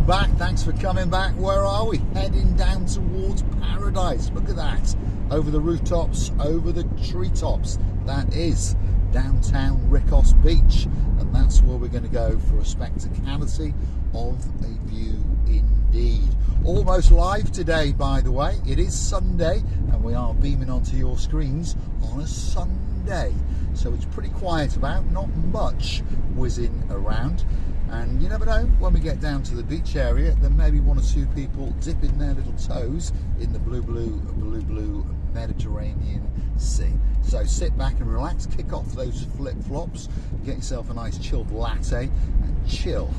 Welcome back, thanks for coming back. Where are we? Heading down towards paradise. Look at that, over the rooftops, over the treetops. That is downtown Rikkos Beach, and that's where we're going to go for a spectacality of a view indeed. Almost live today, by the way. It is Sunday and we are beaming onto your screens on a Sunday, so it's pretty quiet about, not much whizzing around. And you never know, when we get down to the beach area, there may be one or two people dipping their little toes in the blue Mediterranean Sea. So sit back and relax, kick off those flip-flops, get yourself a nice chilled latte and chill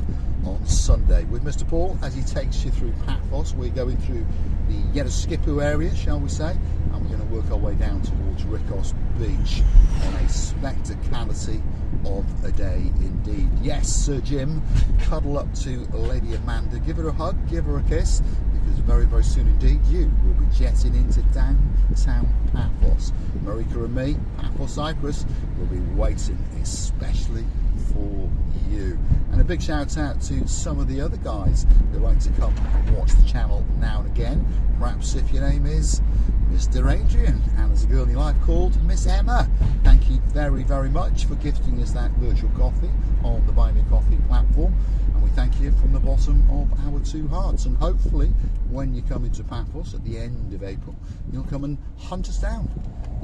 on Sunday with Mr. Paul as he takes you through Paphos. We're going through the Yereskipu area, shall we say, and we're going to work our way down towards Rikkos Beach on a spectacality of a day indeed. Yes, Sir Jim, cuddle up to Lady Amanda, give her a hug, give her a kiss, because very, very soon indeed you will be jetting into downtown Paphos. Marika and me, Paphos Cyprus, will be waiting especially for you. And a big shout out to some of the other guys that like to come and watch the channel now and again. Perhaps if your name is Mr. Adrian and there's a girl in your life called Miss Emma, thank you very, very much for gifting us that virtual coffee on the Buy Me Coffee platform, and we thank you from the bottom of our two hearts. And hopefully when you come into Paphos at the end of April, you'll come and hunt us down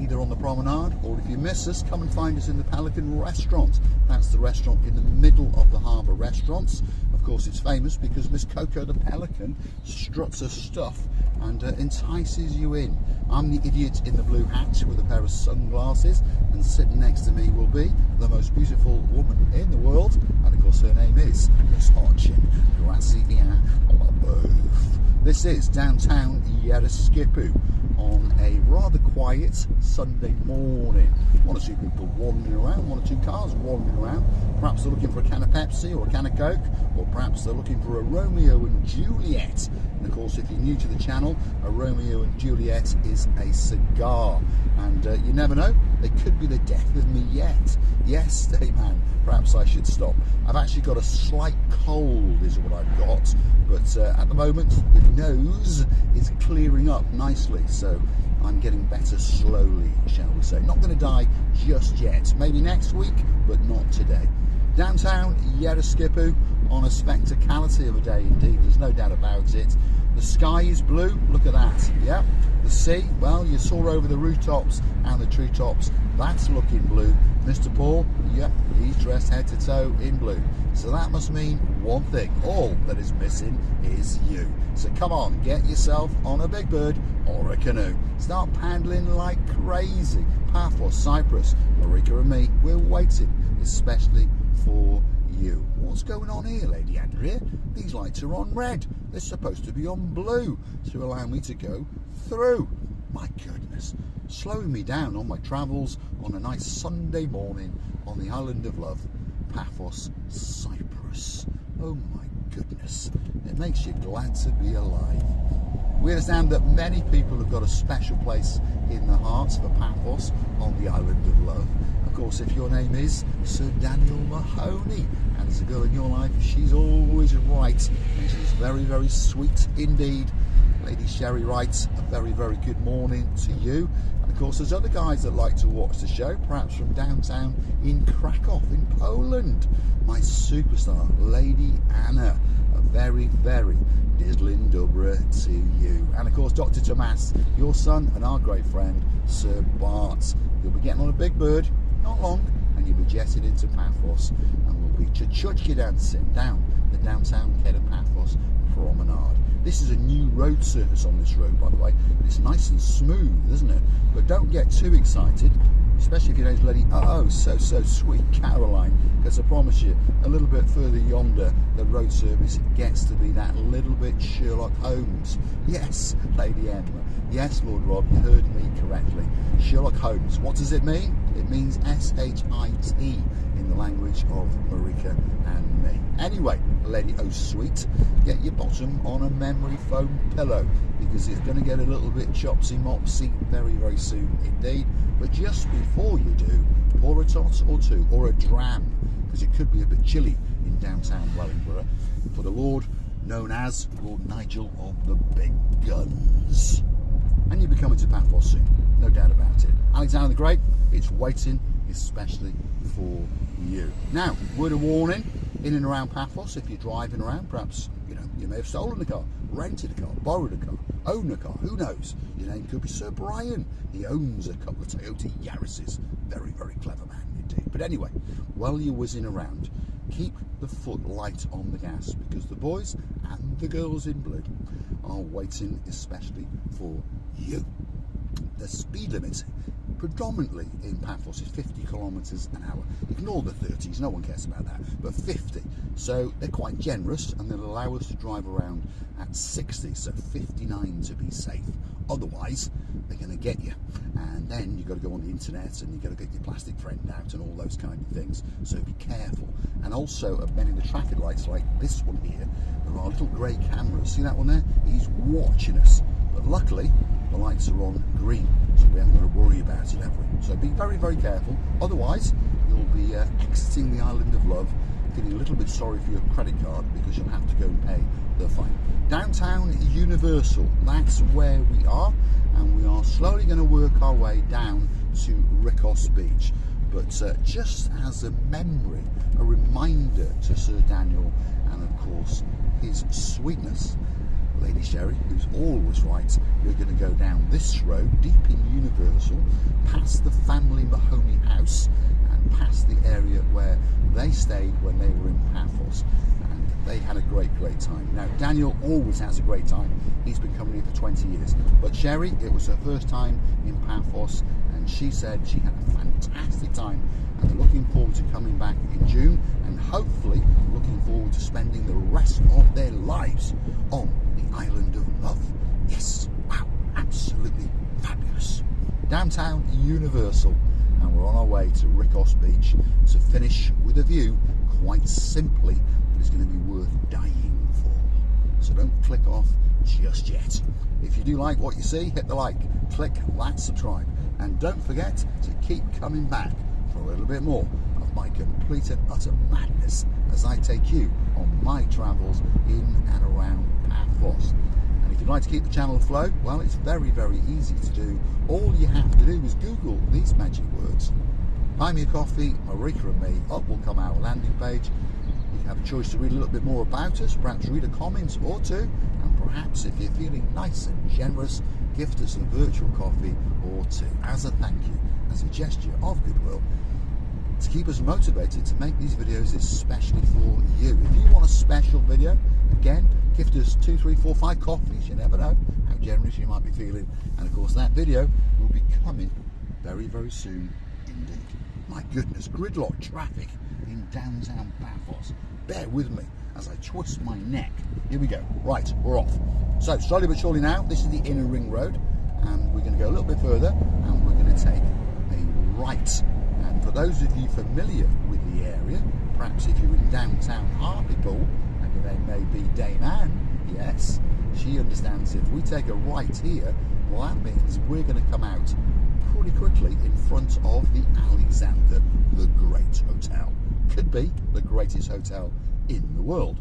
either on the promenade, or if you miss us, come and find us in the Pelican restaurant. That's the restaurant in the middle of the harbour restaurants. Of course, it's famous because Miss Coco the Pelican struts her stuff and entices you in. I'm the idiot in the blue hat with a pair of sunglasses, and sitting next to me will be the most beautiful woman in the world, and of course her name is Miss Archin. Grazie bien both. This is downtown Yereskipu on a rather quiet Sunday morning. One or two people wandering around, one or two cars wandering around. Perhaps they're looking for a can of Pepsi or a can of Coke, or perhaps they're looking for a Romeo and Juliet. And of course, if you're new to the channel, a Romeo and Juliet is a cigar. And you never know, they could be the death of me yet. Yes, hey man, perhaps I should stop. I've actually got a slight cold is what I've got, but at the moment the nose is clearing up nicely, so I'm getting better slowly, shall we say. Not going to die just yet, maybe next week, but not today. Downtown Yereskipu on a spectacality of a day indeed, there's no doubt about it. The sky is blue, look at that, yeah. The sea, well, you saw over the rooftops and the treetops, that's looking blue. Mr. Paul, yep, he's dressed head to toe in blue. So that must mean one thing, all that is missing is you. So come on, get yourself on a big bird or a canoe. Start paddling like crazy. Paphos Cyprus, Marika and me, we're waiting, especially for you. What's going on here, Lady Andrea? These lights are on red. They're supposed to be on blue to allow me to go through. My goodness, slowing me down on my travels on a nice Sunday morning on the island of love, Paphos Cyprus. Oh my goodness, it makes you glad to be alive. We understand that many people have got a special place in their hearts for Paphos on the island of love. Of course, if your name is Sir Daniel Mahoney and there's a girl in your life, she's always right, and she's very, very sweet indeed. Lady Sherry writes a very, very good morning to you. And of course, there's other guys that like to watch the show, perhaps from downtown in Krakow in Poland. My superstar, Lady Anna, a very, very dizzling dobra to you. And of course, Dr. Tomas, your son and our great friend, Sir Bart. You'll be getting on a big bird, not long, and you'll be jetting into Paphos, and we'll be chuchki dancing down the downtown head of Paphos promenade. This is a new road surface on this road, by the way. It's nice and smooth, isn't it? But don't get too excited, especially if your name's Lady so sweet Caroline, because I promise you, a little bit further yonder, the road service gets to be that little bit Sherlock Holmes. Yes, Lady Emma. Yes, Lord Rob, you heard me correctly. Sherlock Holmes. What does it mean? It means S-H-I-T in the language of Marika and me. Anyway, Lady Sweet, get your bottom on a memory foam pillow, because it's going to get a little bit chopsy-mopsy very, very soon indeed. But just before you do, pour a tot or two, or a dram, because it could be a bit chilly in downtown Wellingborough. For the Lord known as Lord Nigel of the Big Guns. And you'll be coming to Paphos soon, no doubt about it. Alexander the Great, it's waiting especially for you. Now, word of warning, in and around Paphos, if you're driving around, perhaps you may have stolen a car, rented a car, borrowed a car, owned a car, who knows? Your name could be Sir Brian. He owns a couple of Toyota Yaris's. Very, very clever man indeed. But anyway, while you're whizzing around, keep the foot light on the gas, because the boys and the girls in blue are waiting especially for you. The speed limit predominantly in Paphos is 50 kilometres an hour. Ignore the 30s, no one cares about that, but 50. So they're quite generous, and they'll allow us to drive around at 60, so 59 to be safe. Otherwise, they're going to get you, and then you've got to go on the internet and you've got to get your plastic friend out and all those kind of things. So be careful. And also at many of the traffic lights, like this one here, there are little grey cameras. See that one there? He's watching us. But luckily, the lights are on green, so we haven't got to worry about it, have we? So be very, very careful. Otherwise, you'll be exiting the island of love, feeling a little bit sorry for your credit card, because you'll have to go and pay the fine. Downtown Universal, that's where we are, and we are slowly going to work our way down to Rikkos Beach. But just as a memory, a reminder to Sir Daniel, and of course his sweetness, Lady Sherry, who's always right, we're going to go down this road, deep in Universal, past the family Mahoney house, and past the area where they stayed when they were in Paphos, and they had a great time. Now, Daniel always has a great time. He's been coming here for 20 years. But Sherry, it was her first time in Paphos, and she said she had a fantastic time, and they're looking forward to coming back in June, and hopefully looking forward to spending the rest of their lives on the island of love. Yes, wow, absolutely fabulous. Downtown Universal, and we're on our way to Rikkos Beach to finish with a view, quite simply, that is going to be worth dying for. So don't click off just yet. If you do like what you see, hit the like, click that subscribe, and don't forget to keep coming back for a little bit more of my complete and utter madness as I take you on my travels in and around Paphos. And if you'd like to keep the channel afloat, well, it's very, very easy to do. All you have to do is Google these magic words: buy me a coffee, Marika and me. Up will come our landing page. You can have a choice to read a little bit more about us, perhaps read a comment or two, and perhaps, if you're feeling nice and generous, gift us a virtual coffee or two as a thank you, as a gesture of goodwill, to keep us motivated to make these videos especially for you. If you want a special video, again, gift us 2, 3, 4, 5 coffees. You never know how generous you might be feeling. And of course, that video will be coming very, very soon indeed. My goodness, gridlock traffic in downtown Paphos. Bear with me as I twist my neck. Here we go. Right, we're off. So slowly but surely now, this is the inner ring road, and we're going to go a little bit further, and we're going to take a right. And for those of you familiar with the area, perhaps if you're in downtown Hartlepool, and your name may be Dame Anne, yes, she understands if we take a right here, well, that means we're going to come out pretty quickly in front of the Alexander the Great Hotel. Could be the greatest hotel in the world,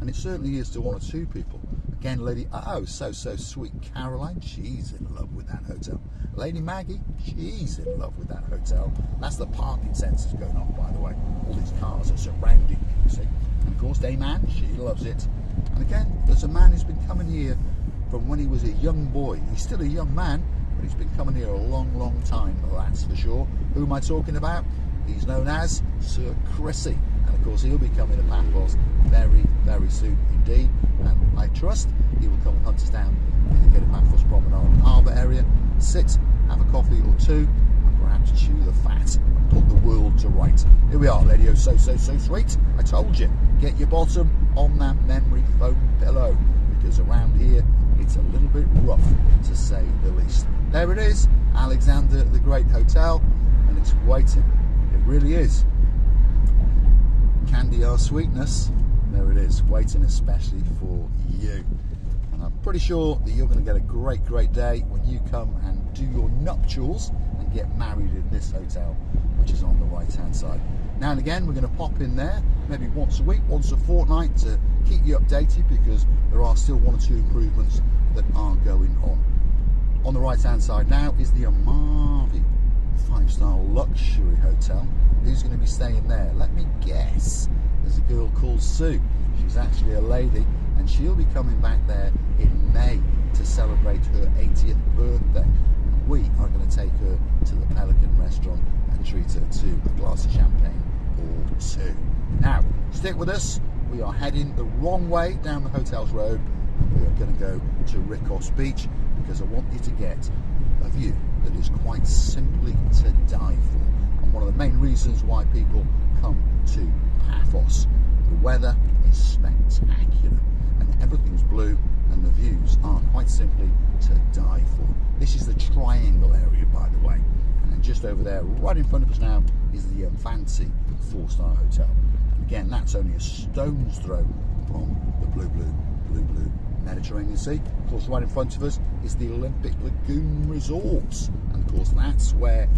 and it certainly is to one or two people. Again, Lady so sweet Caroline, she's in love with that hotel. Lady Maggie, she's in love with that hotel. That's the parking sensors going off, by the way. All these cars are surrounding me, you see. And of course, Dame Anne, she loves it. And again, there's a man who's been coming here from when he was a young boy. He's still a young man, but he's been coming here a long time, that's for sure. Who am I talking about? He's known as Sir Chrissy. And of course, he'll be coming to Paphos very, very soon indeed. And I trust he will come and hunt us down in the Paphos Promenade Harbour area, sit, have a coffee or two, and perhaps chew the fat and put the world to right. Here we are, lady, so sweet. I told you, get your bottom on that memory foam pillow, because around here it's a little bit rough, to say the least. There it is, Alexander the Great Hotel, and it's waiting. It really is. Candy our sweetness. There it is, waiting especially for you. And I'm pretty sure that you're going to get a great day when you come and do your nuptials and get married in this hotel, which which is on the right hand side. Now and again we're going to pop in there, maybe once a week, once a fortnight, to keep you updated, because there are still 1 or 2 improvements that are going on. On the right hand side now is the Amavi 5-star luxury hotel. Who's going to be staying there? Let me guess. There's a girl called Sue. She's actually a lady, and she'll be coming back there in May to celebrate her 80th birthday. And we are going to take her to the Pelican restaurant and treat her to a glass of champagne or 2. Now, stick with us. We are heading the wrong way down the hotel's road. We are going to go to Rikkos Beach, because I want you to get a view that is quite simply to die for, and one of the main reasons why people come to Paphos. The weather is spectacular, and everything's blue, and the views are quite simply to die for. This is the triangle area, by the way, and then just over there, right in front of us now, is the fancy 4-star hotel. And again, that's only a stone's throw from the blue Mediterranean Sea. Of course, right in front of us is the Olympic Lagoon Resorts, and of course that's where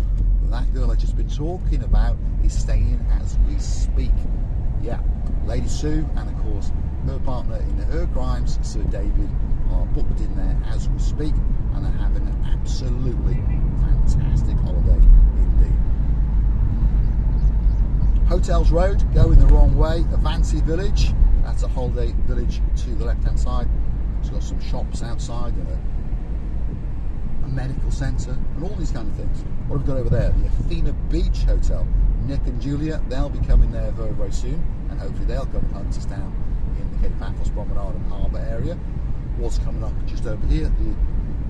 that girl I've just been talking about is staying as we speak. Yeah, Lady Sue and of course her partner in her crimes, Sir David, are booked in there as we speak, and are having an absolutely fantastic holiday indeed. Hotels Road, going the wrong way. Avanti Village, that's a holiday village to the left hand side. It's got some shops outside and a medical centre and all these kind of things. What have we got over there? The Athena Beach Hotel. Nick and Julia, they'll be coming there very, very soon, and hopefully they'll come and hunt us down in the Cape Paphos Promenade and Harbour area. What's coming up just over here? The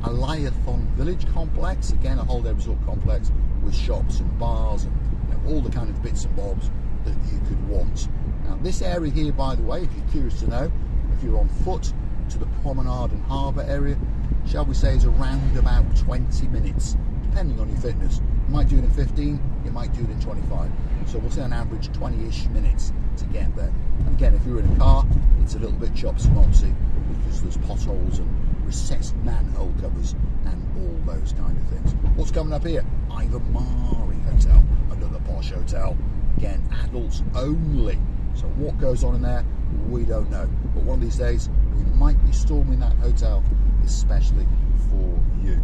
Alayathon Village Complex, again a holiday resort complex with shops and bars and all the kind of bits and bobs that you could want. Now this area here, by the way, if you're curious to know, if you're on foot to the promenade and harbour area, shall we say, is around about 20 minutes, depending on your fitness. You might do it in 15, you might do it in 25. So we'll say on average 20-ish minutes to get there. And again, if you're in a car, it's a little bit chopsy-mopsy, because there's potholes and recessed manhole covers and all those kind of things. What's coming up here? Ivamari Hotel, another posh hotel. Again, adults only. So what goes on in there, we don't know. But one of these days, we might be storming that hotel, especially for you.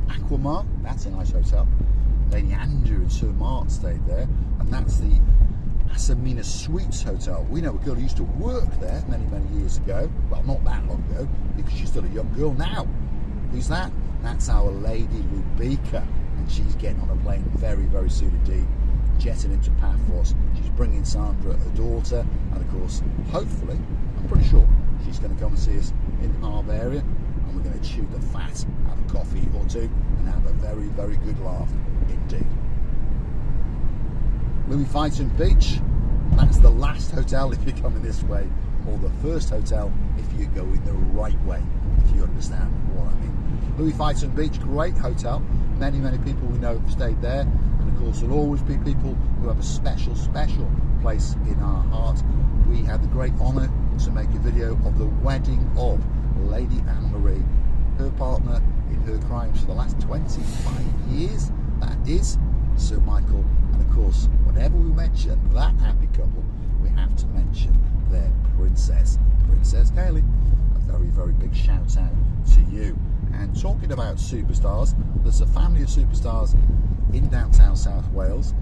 Aquamar, that's a nice hotel. Lady Andrew and Sir Mark stayed there, and that's the Asamina Suites Hotel. We know a girl who used to work there many, many years ago. Well, not that long ago, because she's still a young girl now. Who's that? That's our Lady Lubika, and she's getting on a plane very, very soon indeed, jetting into Paphos. She's bringing Sandra, her daughter, and of course, hopefully, I'm pretty sure she's going to come and see us in the Harbour area, and we're going to chew the fat, have a coffee or 2, and have a very, very good laugh indeed. Louis Vuitton Beach, that's the last hotel if you're coming this way, or the first hotel if you're going the right way, if you understand what I mean. Louis Vuitton Beach, great hotel. Many, many people we know have stayed there, and of course there'll always be people who have a special, special place in our heart. We had the great honour to make a video of the wedding of Lady Anne-Marie, her partner in her crimes for the last 25 years, that is Sir Michael. And of course, whenever we mention that happy couple, we have to mention their princess, Princess Kaylee. A very, very big shout out to you. And talking about superstars, there's a family of superstars in downtown South Wales.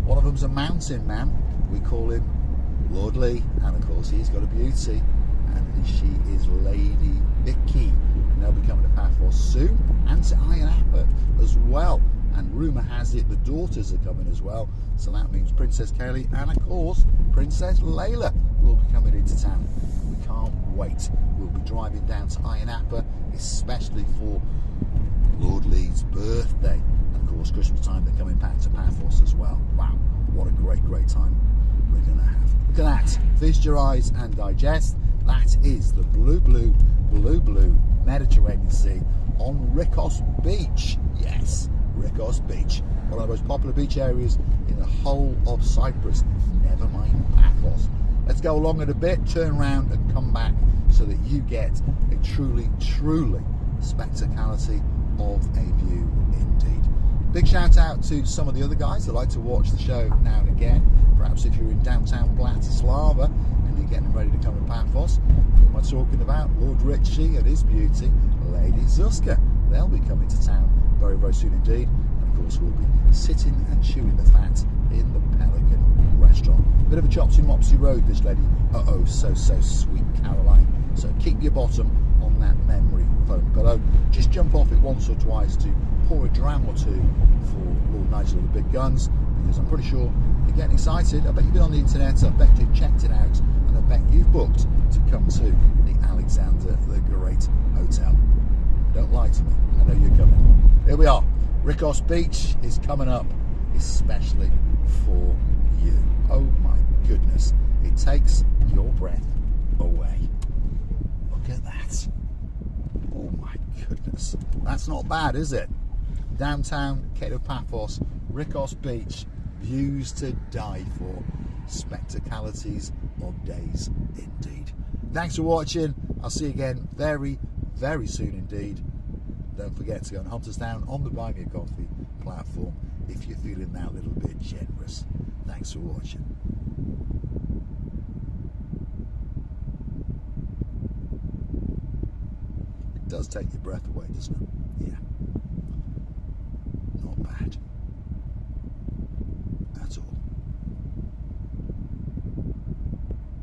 One of them's a mountain man. We call him Lord Lee, and of course he's got a beauty, and she is Lady Vicky. And they'll be coming to Paphos soon, and to Ayia Napa as well. And rumour has it the daughters are coming as well, so that means Princess Kaylee and of course Princess Layla will be coming into town. We can't wait. We'll be driving down to Ayia Napa, especially for Lord Lee's birthday, and of course Christmas time they're coming back to Paphos as well. Wow, what a great, great time we're going to have. Look at that, feast your eyes and digest. That is the blue Mediterranean Sea on Rikkos Beach. Yes, Rikkos Beach, one of the most popular beach areas in the whole of Cyprus, never mind Paphos. Let's go along it a bit, turn around and come back so that you get a truly, truly spectacularity of a view indeed. Big shout out to some of the other guys that like to watch the show now and again. Perhaps if you're in downtown Bratislava and you're getting ready to come to Paphos, who am I talking about? Lord Richie and his beauty, Lady Zuska. They'll be coming to town very, very soon indeed. And of course, we'll be sitting and chewing the fat in the Pelican restaurant. Bit of a chopsy-mopsy road, this lady. Uh-oh, so sweet Caroline. So keep your bottom on that memory foam pillow. Just jump off it once or twice to pour a dram or two for Lord Nigel of the Big Guns, because I'm pretty sure you're getting excited. I bet you've been on the internet, I bet you've checked it out, and I bet you've booked to come to the Alexander the Great Hotel. Don't lie to me, I know you're coming. Here we are. Rikkos Beach is coming up, especially for you. Oh my goodness, it takes your breath away. Look at that. Oh my goodness, that's not bad, is it? Downtown Cape of Paphos, Rikkos Beach, views to die for, spectacalities of days indeed. Thanks for watching. I'll see you again very, very soon indeed. Don't forget to go and hunt us down on the Buy Me a Coffee platform if you're feeling that little bit generous. Thanks for watching. It does take your breath away, doesn't it? Yeah. Not bad.